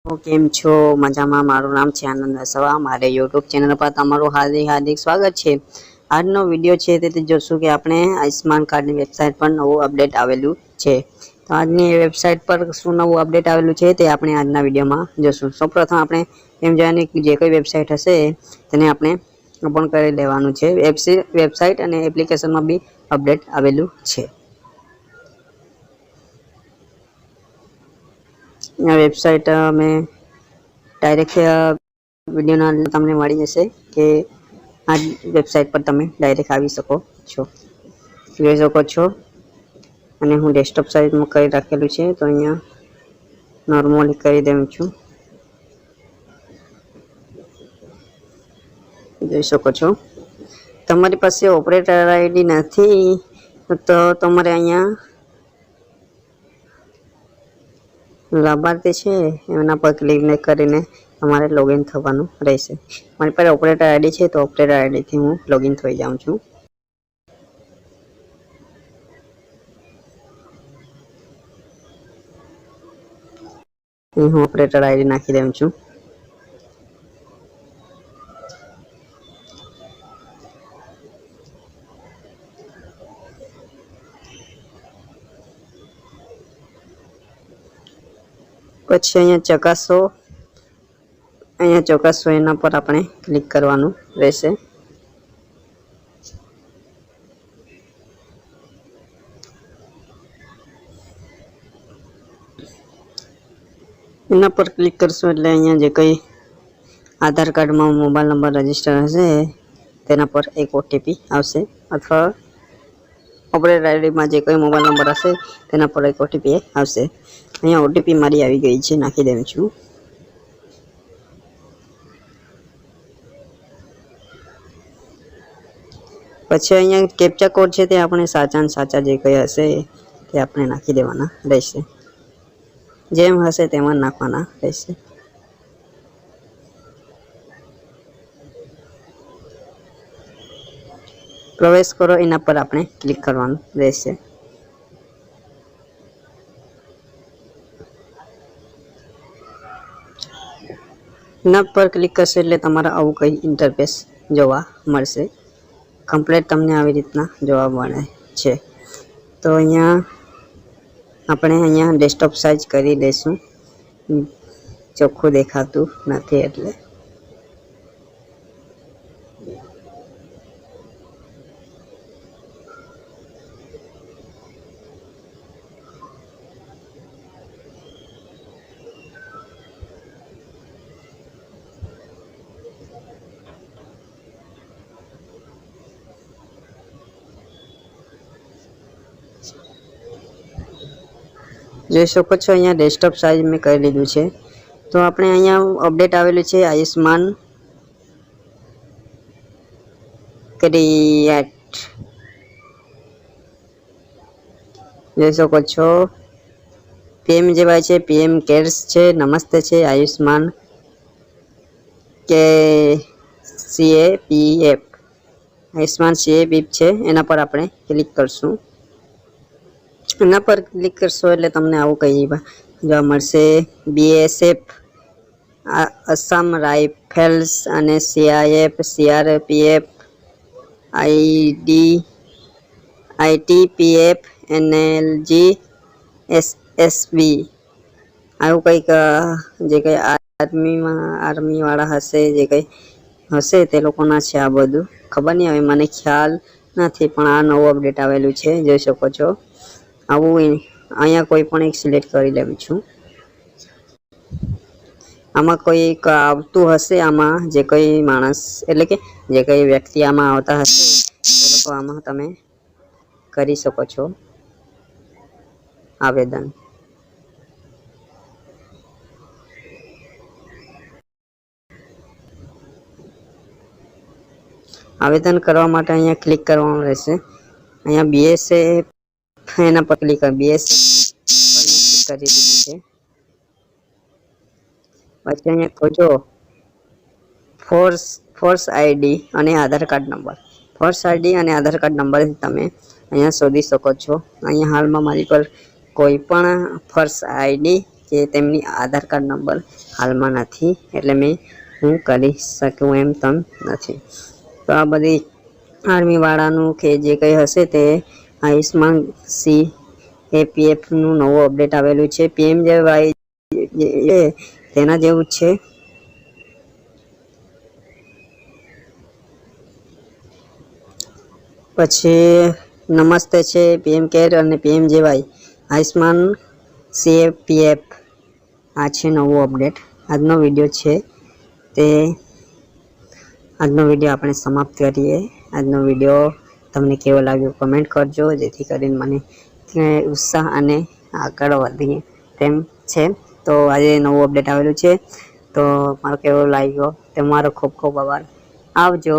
કેમ છો? મજામાં? મારું નામ છે આનંદ વસાવા. મારે YouTube ચેનલ પર તમારું હાર્દિક સ્વાગત છે. આજનો વિડીયો છે તે જોશું કે આપણે આયુષ્માન કાર્ડની વેબસાઇટ પર નવું અપડેટ આવેલું છે. તો આજની વેબસાઇટ પર શું નવું અપડેટ આવેલું છે તે આપણે આજના વિડીયોમાં જોશું. સૌપ્રથમ આપણે એમ જાણીએ કે જે કોઈ વેબસાઇટ હશે તેને આપણે ઓપન કરી લેવાનું છે. વેબસાઇટ અને એપ્લિકેશનમાં બી અપડેટ આવેલું છે. આ વેબસાઇટ મેં ડાયરેક્ટ વિડીયોના તમને મળી જશે કે આ વેબસાઇટ પર તમે ડાયરેક્ટ આવી શકો છો, જોઈ શકો છો. અને હું ડેસ્કટોપ સાઇઝમાં કરી રાખેલું છે, તો અહીંયા નોર્મલી કરી દઉં છું. જોઈ શકો છો. તમારી પાસે ઓપરેટર આઈડી નથી તો તમારે અહીંયા લાભાર્થી છે એના પર ક્લિક કરીને તમારે લોગિન થવાનું રહેશે. મારી પાસે ઓપરેટર આઈડી છે તો ઓપરેટર આઈડીથી હું લોગિન થઈ જાઉં છું. હું ઓપરેટર આઈડી નાખી દઉં છું. પછી અહીંયા ચકાસો એના પર આપણે ક્લિક કરવાનું રહેશે. એના પર ક્લિક કરશો એટલે અહીંયા જે કંઈ આધાર કાર્ડમાં મોબાઈલ નંબર રજીસ્ટર હશે તેના પર એક ઓટીપી આવશે, અથવા ઓપરેટર આઈડીમાં જે કંઈ મોબાઈલ નંબર હશે તેના પર એક ઓટીપી આવશે. અહીંયા ઓટીપી મારી આવી ગઈ છે, નાખી દઉં છું. પછી અહીંયા કેપ્ચા કોડ છે તે આપણે સાચા જે કંઈ હશે તે આપણે નાખી દેવાના રહેશે. જેમ હશે તેમાં નાખવાના રહેશે. પ્રવેશ કરો એના પર આપણે ક્લિક કરવાનું રહેશે. એના પર ક્લિક કરશો એટલે તમારા આવું કંઈ ઇન્ટરફેસ જોવા મળશે. કમ્પ્લીટ તમને આવી રીતના જોવા મળે છે. તો આપણે ડેસ્કટોપ સાઇઝ કરી દઈશું, ચોખ્ખું દેખાતું નથી એટલે. જોઈ શકો છો અહીંયા ડેસ્કટોપ સાઇઝ મેં કરી લીધું છે. તો આપણે અહીંયા અપડેટ આવેલું છે આયુષ્માન ક્રિએટ. જોઈ શકો છો પીએમ જેવાય છે, પીએમ કેર્સ છે, નમસ્તે છે, આયુષ્માન CAPF છે. એના પર આપણે ક્લિક કરશું. એના પર ક્લિક કરશો એટલે તમને આવું કંઈ જોવા મળશે. BSF, અસમ રાઇફલ્સ અને CIF, CRPF, ITPF, NLG, SSB, આવું કંઈક જે કંઈ આર્મી વાળા હશે, જે કંઈ હશે તે લોકોના છે. આ બધું ખબર નહીં, હવે મને ખ્યાલ નથી, પણ આ નવું અપડેટ આવેલું છે. જોઈ શકો છો. આવું અહીંયા કોઈ પણ એક સિલેક્ટ કરી લેવું છું. આમાં કોઈ આવતું હશે, આમાં જે કોઈ માણસ એટલે કે જે કોઈ વ્યક્તિ આમાં આવતા હશે તે લોકો આમાં તમે કરી શકો છો આવેદન. આવેદન કરવા માટે અહીંયા ક્લિક કરવાનું રહેશે. અહીંયા BSF એના પર ક્લિક BSF કરી દીધું છે. પછી અહીંયા ખોજો ફોર્સ આઈડી અને આધાર કાર્ડ નંબર. ફોર્સ આઈડી અને આધાર કાર્ડ નંબરથી તમે અહીંયા શોધી શકો છો. અહીંયા હાલમાં મારી પર કોઈ પણ ફર્સ્ટ આઈડી કે તેમની આધાર કાર્ડ નંબર હાલમાં નથી, એટલે હું કરી શકું એમ તેમ નથી. તો આ બધી આર્મી વાળાનું કે જે કંઈ હશે તે આયુષ્માન CAPF નું નવું અપડેટ આવેલું છે. PMJY તેના જેવું જ છે. પછી નમસ્તે છે PM કેર અને PMJY આયુષ્માન CAPF આ છે નવું અપડેટ. આજનો વિડીયો છે તે આજનો વિડીયો આપણે સમાપ્ત કરીએ. આજનો વિડીયો તમને કેવો લાગ્યો કમેન્ટ કરજો, જેથી કરીને મને ઉત્સાહ અને આગળ વધીએ તેમ છે. તો આજે નવું અપડેટ આવેલું છે, તો મારો કેવો લાગ્યો તે મારો ખૂબ ખૂબ આભાર. આવજો.